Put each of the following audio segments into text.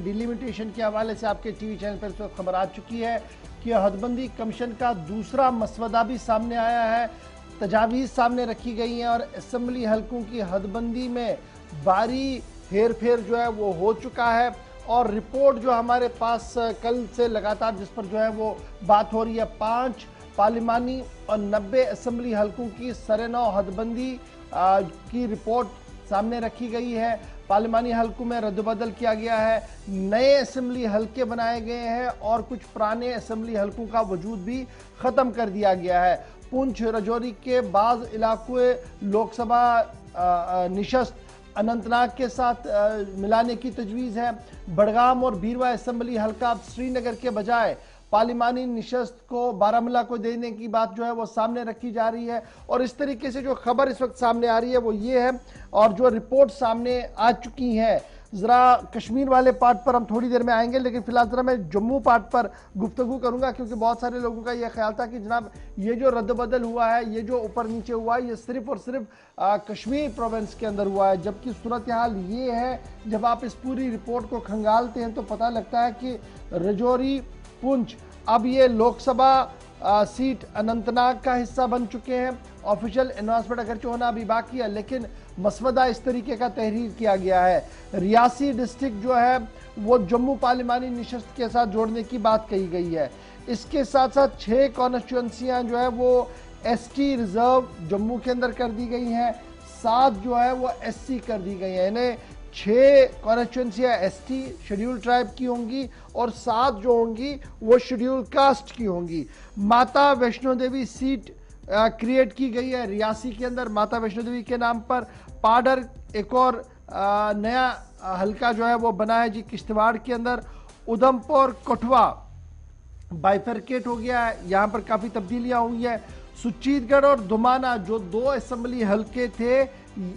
Delimitation के हवाले से आपके टीवी चैनल पर इस वक्त खबर आ चुकी है कि हदबंदी कमीशन का दूसरा मसवदा भी सामने आया है। तजावीज़ सामने रखी गई हैं और असम्बली हलकों की हदबंदी में भारी हेर फेर जो है वो हो चुका है। और रिपोर्ट जो हमारे पास कल से लगातार जिस पर जो है वो बात हो रही है, 5 पार्लिमानी और 90 असम्बली हलकों की सरेनौ हदबंदी की रिपोर्ट सामने रखी गई है। पार्लिमानी हलकों में रद्दबदल किया गया है, नए असम्बली हलके बनाए गए हैं और कुछ पुराने असम्बली हलकों का वजूद भी ख़त्म कर दिया गया है। पुंछ रजौरी के बाज़ इलाकों लोकसभा निशस्त अनंतनाग के साथ मिलाने की तजवीज़ है। बड़गाम और बीरवा असम्बली हलका अब श्रीनगर के बजाय पार्लिमानी निशस्त को बारामूला को देने की बात जो है वो सामने रखी जा रही है। और इस तरीके से जो खबर इस वक्त सामने आ रही है वो ये है, और जो रिपोर्ट सामने आ चुकी है। ज़रा कश्मीर वाले पार्ट पर हम थोड़ी देर में आएंगे, लेकिन फिलहाल ज़रा मैं जम्मू पार्ट पर गुफ्तगू करूंगा, क्योंकि बहुत सारे लोगों का यह ख्याल था कि जनाब ये जो रद्दबदल हुआ है, ये जो ऊपर नीचे हुआ है, ये सिर्फ और सिर्फ कश्मीर प्रोविंस के अंदर हुआ है। जबकि सूरत हाल ये है, जब आप इस पूरी रिपोर्ट को खंगालते हैं तो पता लगता है कि रजौरी पुंछ अब ये लोकसभा सीट अनंतनाग का हिस्सा बन चुके हैं। ऑफिशियल अनाउंसमेंट अगर होना अभी बाकी है, लेकिन मसवदा इस तरीके का तहरीर किया गया है। रियासी डिस्ट्रिक्ट जो है वो जम्मू पार्लिमानी निशस्त के साथ जोड़ने की बात कही गई है। इसके साथ साथ 6 कॉन्स्टिट्यूंसियां जो है वो एसटी रिजर्व जम्मू के अंदर कर दी गई हैं, 7 जो है वो एससी कर दी गई है। इन्हें 6 कॉन्स्टिट्यूंसियां एसटी शेड्यूल ट्राइब की होंगी और 7 जो होंगी वो शेड्यूल कास्ट की होंगी। माता वैष्णो देवी सीट क्रिएट की गई है रियासी के अंदर माता वैष्णो देवी के नाम पर। पाडर एक और नया हलका जो है वो बना है जी किश्तवाड़ के अंदर। उधमपुर कठुआ बाइफरकेट हो गया है, यहाँ पर काफ़ी तब्दीलियाँ हुई है। सुचीतगढ़ और दुमाना जो 2 असम्बली हलके थे,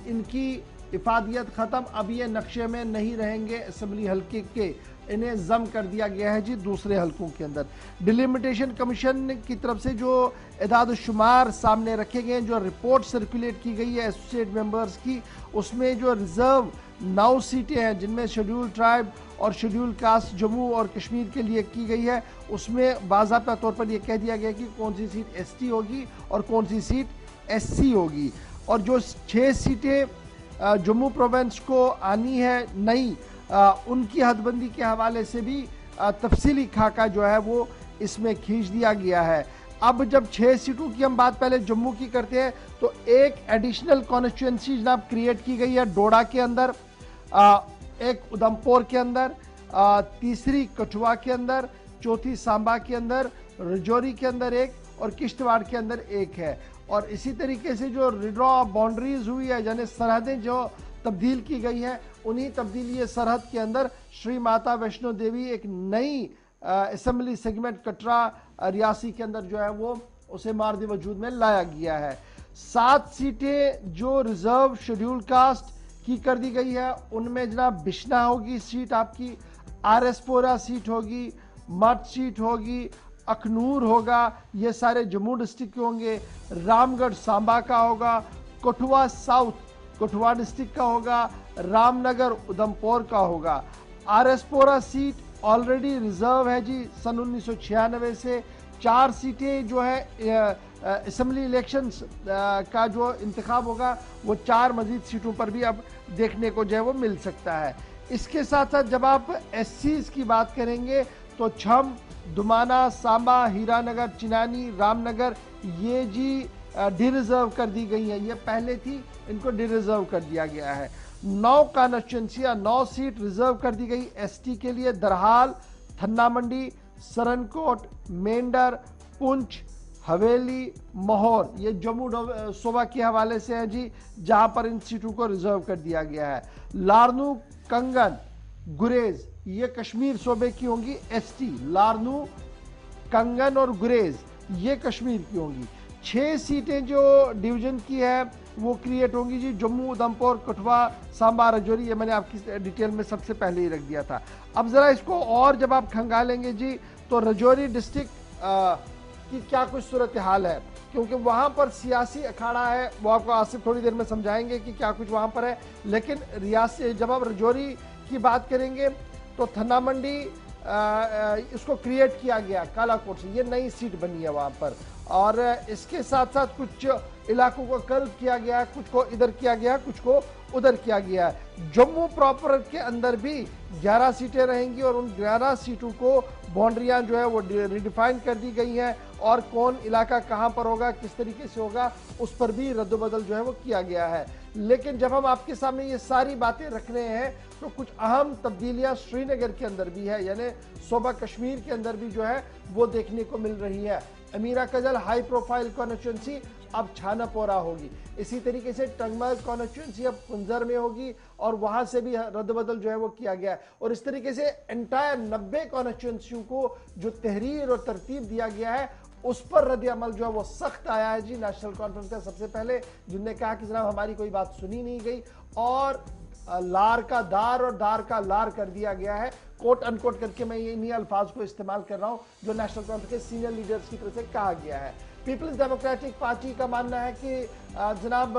इनकी इफादियत ख़त्म, अब ये नक्शे में नहीं रहेंगे असम्बली हलके के, इन्हें जम कर दिया गया है जी दूसरे हलकों के अंदर। डिलिमिटेशन कमीशन की तरफ से जो इदाद शुमार सामने रखे गए हैं, जो रिपोर्ट सर्कुलेट की गई है एसोसिएट मेंबर्स की, उसमें जो रिजर्व 9 सीटें हैं जिनमें शेड्यूल ट्राइब और शेड्यूल कास्ट जम्मू और कश्मीर के लिए की गई है, उसमें बाज़ाब्ता तौर पर यह कह दिया गया कि कौन सी सीट एसटी होगी और कौन सी सीट एससी होगी। और जो 6 सीटें जम्मू प्रोविंस को आनी है नई, उनकी हदबंदी के हवाले से भी तफसीली खाका जो है वो इसमें खींच दिया गया है। अब जब 6 सीटों की हम बात पहले जम्मू की करते हैं, तो एक एडिशनल कॉन्स्टिट्यूंसी जनाब क्रिएट की गई है डोडा के अंदर, एक उधमपुर के अंदर, तीसरी कठुआ के अंदर, चौथी सांबा के अंदर, रजौरी के अंदर एक और किश्तवाड़ के अंदर एक है। और इसी तरीके से जो रिड्रॉ बाउंड्रीज हुई है, यानी सरहदें जो तब्दील की गई हैं, उन्हीं तब्दीली सरहद के अंदर श्री माता वैष्णो देवी एक नई असम्बली सेगमेंट कटरा रियासी के अंदर जो है वो उसे मार्द वजूद में लाया गया है। 7 सीटें जो रिजर्व शेड्यूल कास्ट की कर दी गई है, उनमें जनाब बिश्ना होगी सीट आपकी, आरएसपोरा सीट होगी, मठ सीट होगी, अखनूर होगा, ये सारे जम्मू डिस्ट्रिक्ट के होंगे, रामगढ़ सांबा का होगा, कठुआ साउथ कठुआ डिस्ट्रिक्ट का होगा, रामनगर उधमपुर का होगा। आरएसपोरा सीट ऑलरेडी रिजर्व है जी सन 1996 से। 4 सीटें जो है असम्बली इलेक्शंस का जो इंतखाब होगा वो 4 मजीद सीटों पर भी अब देखने को जो है वो मिल सकता है। इसके साथ साथ जब आप एससीज की बात करेंगे तो छम, दुमाना, सांबा, हीरानगर, चिनानी, रामनगर ये जी डिरिजर्व कर दी गई है। ये पहले थी, इनको डिरिजर्व कर दिया गया है। 9 कॉन्स्टिट्यूंसियां 9 सीट रिजर्व कर दी गई एसटी के लिए। दरहाल, थन्ना मंडी, सरनकोट, मेंढर, पुंछ, हवेली, माहौर ये जम्मू सूबा के हवाले से है जी, जहां पर इन सीटों को रिजर्व कर दिया गया है। लारनू, कंगन, गुरेज ये कश्मीर सूबे की होंगी एसटी। लारनू, कंगन और गुरेज ये कश्मीर की होंगी। 6 सीटें जो डिवीजन की है वो क्रिएट होंगी जी जम्मू, उधमपुर, कठुआ, सांबा, रजौरी, ये मैंने आपकी डिटेल में सबसे पहले ही रख दिया था। अब जरा इसको और जब आप खंगालेंगे जी तो रजौरी डिस्ट्रिक्ट की क्या कुछ सूरत हाल है, क्योंकि वहां पर सियासी अखाड़ा है, वो आपको आसिफ थोड़ी देर में समझाएंगे कि क्या कुछ वहां पर है। लेकिन रियासत जब आप रजौरी की बात करेंगे तो थन्ना मंडी इसको क्रिएट किया गया कालाकोट से, ये नई सीट बनी है वहां पर। और इसके साथ साथ कुछ इलाकों को कर्व किया गया, कुछ को इधर किया गया, कुछ को उधर किया गया है। जम्मू प्रॉपर के अंदर भी 11 सीटें रहेंगी और उन 11 सीटों को बाउंड्रियां जो है वो रिडिफाइन कर दी गई हैं, और कौन इलाका कहां पर होगा, किस तरीके से होगा, उस पर भी रद्दबदल जो है वो किया गया है। लेकिन जब हम आपके सामने ये सारी बातें रख रहे हैं तो कुछ अहम तब्दीलियां श्रीनगर के अंदर भी है, यानी सूबा कश्मीर के अंदर भी जो है वो देखने को मिल रही है। अमीरा कजल हाई प्रोफाइल कॉन्स्टिट्यूंसी अब छानापोरा होगी, इसी तरीके से टंगमर्ग कॉन्स्टिट्यूंसी अब कुंजर में होगी और वहां से भी रद्दबदल जो है वो किया गया है। और इस तरीके से एंटायर 90 कॉन्स्टिट्यूंसियों को जो तहरीर और तरतीब दिया गया है उस पर रद्द अमल जो है वो सख्त आया है जी नेशनल कॉन्फ्रेंस का। सबसे पहले जिनने कहा कि जनाब हमारी कोई बात सुनी नहीं गई और लार का दार और दार का लार कर दिया गया है, कोट अनकोट करके मैं ये इन्हीं अल्फाज को इस्तेमाल कर रहा हूं जो नेशनल कॉन्फ्रेंस के सीनियर लीडर्स की तरफ से कहा गया है। पीपल्स डेमोक्रेटिक पार्टी का मानना है कि जनाब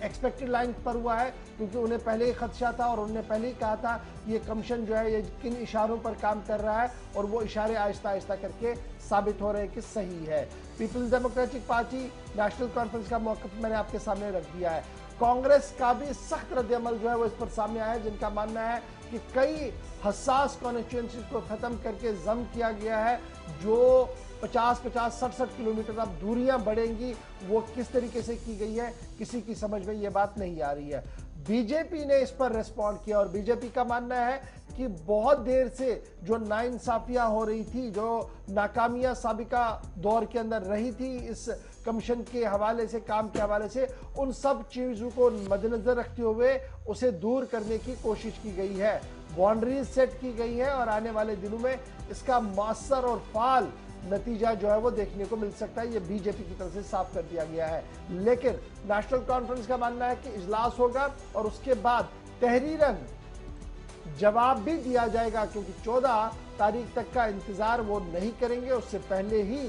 एक्सपेक्टेड लाइन पर हुआ है, क्योंकि उन्हें पहले ही खदशा था और उन्होंने पहले ही कहा था ये कमीशन जो है ये किन इशारों पर काम कर रहा है, और वो इशारे आहिस्ता आहिस्ता करके साबित हो रहे हैं कि सही है। पीपल्स डेमोक्रेटिक पार्टी नेशनल कॉन्फ्रेंस का मौक़िफ़ मैंने आपके सामने रख दिया है। कांग्रेस का भी सख्त रद्दअमल जो है वो इस पर सामने आया है, जिनका मानना है कि कई हसास कॉन्स्टिट्यूएंसीज को खत्म करके जम किया गया है, जो 50-50, 60-60 किलोमीटर अब दूरियां बढ़ेंगी, वो किस तरीके से की गई है किसी की समझ में ये बात नहीं आ रही है। बीजेपी ने इस पर रिस्पॉन्ड किया और बीजेपी का मानना है कि बहुत देर से जो नाइंसाफियां हो रही थी, जो नाकामियां साबिका दौर के अंदर रही थी इस कमीशन के हवाले से, काम के हवाले से, उन सब चीजों को मद्देनजर रखते हुए उसे दूर करने की कोशिश की गई है। बाउंड्रीज सेट की गई है और आने वाले दिनों में इसका मौसर और फाल नतीजा जो है वो देखने को मिल सकता है। ये बीजेपी की तरफ से साफ कर दिया गया है। लेकिन नेशनल कॉन्फ्रेंस का मानना है कि इजलास होगा और उसके बाद तहरीरन जवाब भी दिया जाएगा, क्योंकि 14 तारीख तक का इंतजार वो नहीं करेंगे, उससे पहले ही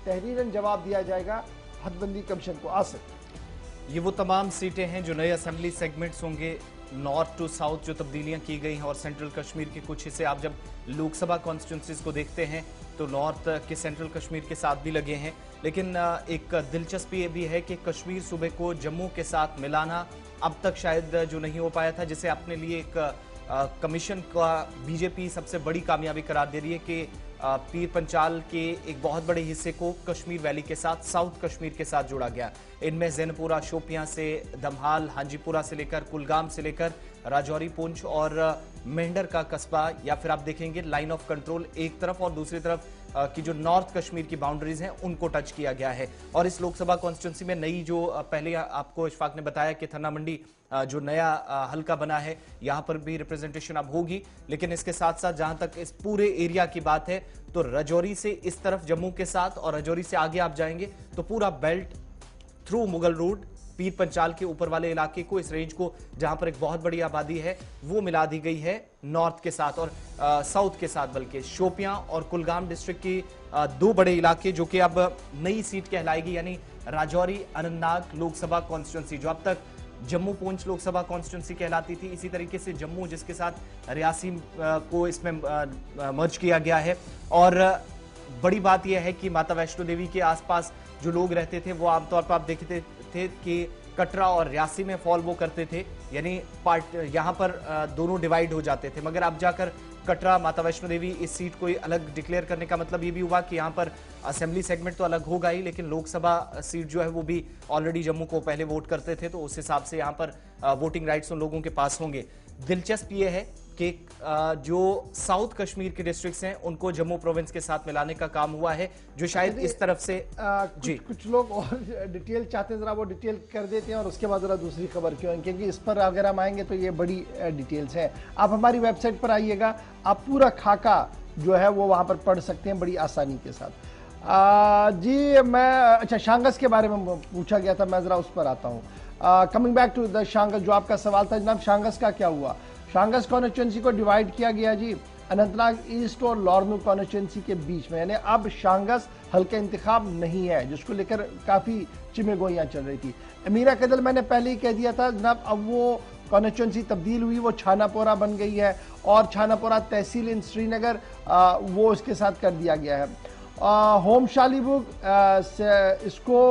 तहरीरन जवाब दिया जाएगा हदबंदी कमीशन को। आ सकते ये वो तमाम सीटें हैं जो नए असेंबली सेगमेंट्स होंगे, नॉर्थ टू साउथ जो तब्दीलियां की गई हैं, और सेंट्रल कश्मीर के कुछ हिस्से आप जब लोकसभा कॉन्स्टिट्यूंसीज को देखते हैं तो नॉर्थ के सेंट्रल कश्मीर के साथ भी लगे हैं। लेकिन एक दिलचस्पी ये भी है कि कश्मीर सूबे को जम्मू के साथ मिलाना अब तक शायद जो नहीं हो पाया था, जिसे अपने लिए एक कमीशन का बीजेपी सबसे बड़ी कामयाबी करार दे रही है कि पीर पंचाल के एक बहुत बड़े हिस्से को कश्मीर वैली के साथ, साउथ कश्मीर के साथ जोड़ा गया। इनमें जैनपुरा, शोपियां से दमहाल, हांजीपुरा से लेकर कुलगाम से लेकर राजौरी, पुंछ और मेंढर का कस्बा, या फिर आप देखेंगे लाइन ऑफ कंट्रोल एक तरफ और दूसरी तरफ की जो नॉर्थ कश्मीर की बाउंड्रीज हैं उनको टच किया गया है। और इस लोकसभा कॉन्स्टिट्यूंसी में नई जो पहले आपको इशफाक ने बताया कि थन्ना मंडी जो नया हल्का बना है, यहां पर भी रिप्रेजेंटेशन अब होगी। लेकिन इसके साथ साथ जहां तक इस पूरे एरिया की बात है तो रजौरी से इस तरफ जम्मू के साथ और रजौरी से आगे आप जाएंगे तो पूरा बेल्ट थ्रू मुगल रोड, पीर पंचाल के ऊपर वाले इलाके को, इस रेंज को जहां पर एक बहुत बड़ी आबादी है, वो मिला दी गई है नॉर्थ के साथ और साउथ के साथ। बल्कि शोपियां और कुलगाम डिस्ट्रिक्ट की दो बड़े इलाके जो कि अब नई सीट कहलाएगी, यानी राजौरी अनंतनाग लोकसभा कॉन्स्टिट्यूंसी, जो अब तक जम्मू पूंछ लोकसभा कॉन्स्टिट्यूंसी कहलाती थी, इसी तरीके से जम्मू जिसके साथ रियासी को इसमें मर्ज किया गया है। और बड़ी बात यह है कि माता वैष्णो देवी के आसपास जो लोग रहते थे वो आमतौर पर आप देखते थे कि कटरा और रियासी में फॉल वो करते थे, यानी पार्ट यहाँ पर दोनों डिवाइड हो जाते थे। मगर अब जाकर कटरा माता वैष्णो देवी इस सीट को अलग डिक्लेयर करने का मतलब ये भी हुआ कि यहाँ पर असेंबली सेगमेंट तो अलग होगा ही, लेकिन लोकसभा सीट जो है वो भी ऑलरेडी जम्मू को पहले वोट करते थे, तो उस हिसाब से यहाँ पर वोटिंग राइट्स उन लोगों के पास होंगे। दिलचस्प ये है कि जो साउथ कश्मीर के डिस्ट्रिक्ट्स हैं उनको जम्मू प्रोविंस के साथ मिलाने का काम हुआ है, जो शायद इस तरफ से जी कुछ लोग और डिटेल चाहते हैं, जरा वो डिटेल कर देते हैं और उसके बाद जरा दूसरी खबर क्यों, क्योंकि इस पर अगर हम आएंगे तो ये बड़ी डिटेल्स है। आप हमारी वेबसाइट पर आइएगा, आप पूरा खाका जो है वो वहां पर पढ़ सकते हैं बड़ी आसानी के साथ। जी मैं अच्छा शांगस के बारे में पूछा गया था, मैं जरा उस पर आता हूँ। कमिंग बैक टू द शांगस, जो आपका सवाल था जनाब, शांगस का क्या हुआ? शांगस कॉन्स्टिट्यूंसी को डिवाइड किया गया जी अनंतनाग ईस्ट और लॉर्नू कॉन्स्टिट्यूंसी के बीच में, यानी अब शांगस हल्का इंतखाब नहीं है, जिसको लेकर काफ़ी चिमेगोइयाँ चल रही थी। अमीरा कदल मैंने पहले ही कह दिया था जनाब, अब वो कॉन्स्टिट्यूंसी तब्दील हुई, वो छानापोरा बन गई है और छानापोरा तहसील इन श्रीनगर वो इसके साथ कर दिया गया है। होम शालीबुग इसको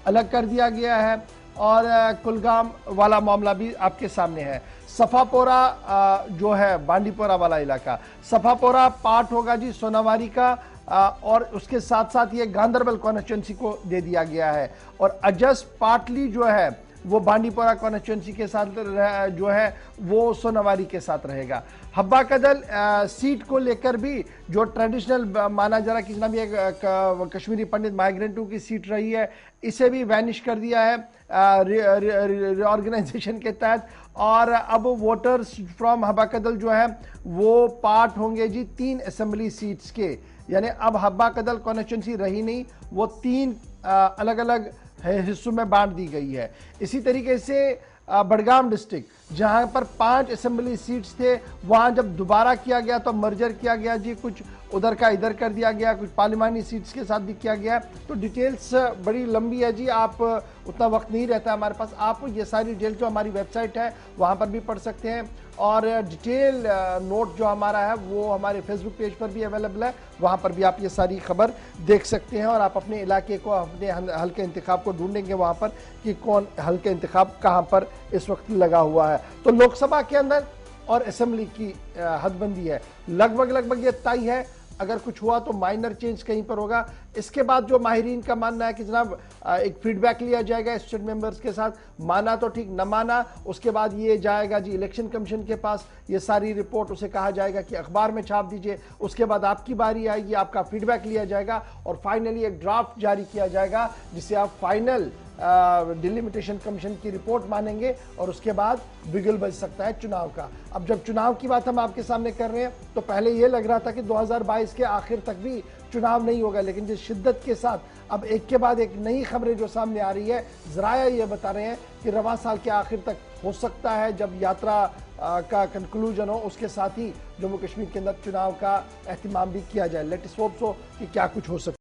अलग कर दिया गया है और कुलगाम वाला मामला भी आपके सामने है। सफापोरा जो है बांडीपोरा वाला इलाका, सफापोरा पार्ट होगा जी सोनावारी का और उसके साथ साथ ये गांधरबल कॉन्स्टिट्यूंसी को दे दिया गया है और अजस पाटली जो है वो बांडीपोरा कॉन्स्टिट्यूंसी के साथ जो है वो सोनावारी के साथ रहेगा। हब्बा कदल सीट को लेकर भी जो ट्रेडिशनल माना जा रहा कि जनाब ये कश्मीरी पंडित माइग्रेंटों की सीट रही है, इसे भी वैनिश कर दिया है रिऑर्गेनाइजेशन के तहत और अब वोटर्स फ्रॉम हब्बा कदल जो है वो पार्ट होंगे जी 3 असेंबली सीट्स के, यानी अब हब्बा कदल कॉन्स्टिट्यूंसी रही नहीं, वो 3 अलग अलग हिस्सों में बांट दी गई है। इसी तरीके से बडगाम डिस्ट्रिक्ट जहां पर 5 असेंबली सीट्स थे, वहां जब दोबारा किया गया तो मर्जर किया गया जी, कुछ उधर का इधर कर दिया गया, कुछ पार्लिमानी सीट्स के साथ भी किया गया। तो डिटेल्स बड़ी लंबी है जी, आप उतना वक्त नहीं रहता हमारे पास, आप ये सारी डिटेल जो हमारी वेबसाइट है वहां पर भी पढ़ सकते हैं और डिटेल नोट जो हमारा है वो हमारे फेसबुक पेज पर भी अवेलेबल है, वहां पर भी आप ये सारी खबर देख सकते हैं और आप अपने इलाके को, अपने हल्के इंतखाब को ढूंढेंगे वहां पर कि कौन हल्के इंतखाब कहां पर इस वक्त लगा हुआ है। तो लोकसभा के अंदर और असेंबली की हदबंदी है, लगभग ये तय है। अगर कुछ हुआ तो माइनर चेंज कहीं पर होगा। इसके बाद जो माहिरीन का मानना है कि जनाब एक फीडबैक लिया जाएगा स्टेट मेंबर्स के साथ, माना तो ठीक, न माना उसके बाद ये जाएगा जी इलेक्शन कमीशन के पास, ये सारी रिपोर्ट उसे कहा जाएगा कि अखबार में छाप दीजिए, उसके बाद आपकी बारी आएगी, आपका फीडबैक लिया जाएगा और फाइनली एक ड्राफ्ट जारी किया जाएगा जिसे आप फाइनल डिलिमिटेशन कमीशन की रिपोर्ट मानेंगे और उसके बाद बिगुल बज सकता है चुनाव का। अब जब चुनाव की बात हम आपके सामने कर रहे हैं तो पहले यह लग रहा था कि 2022 के आखिर तक भी चुनाव नहीं होगा, लेकिन जिस शिद्दत के साथ अब एक के बाद एक नई खबरें जो सामने आ रही है, जराया ये बता रहे हैं कि रवां साल के आखिर तक हो सकता है जब यात्रा का कंक्लूजन हो, उसके साथ ही जम्मू कश्मीर के अंदर चुनाव का एहतमाम भी किया जाए। लेट्स होप सो कि क्या कुछ हो सकता है।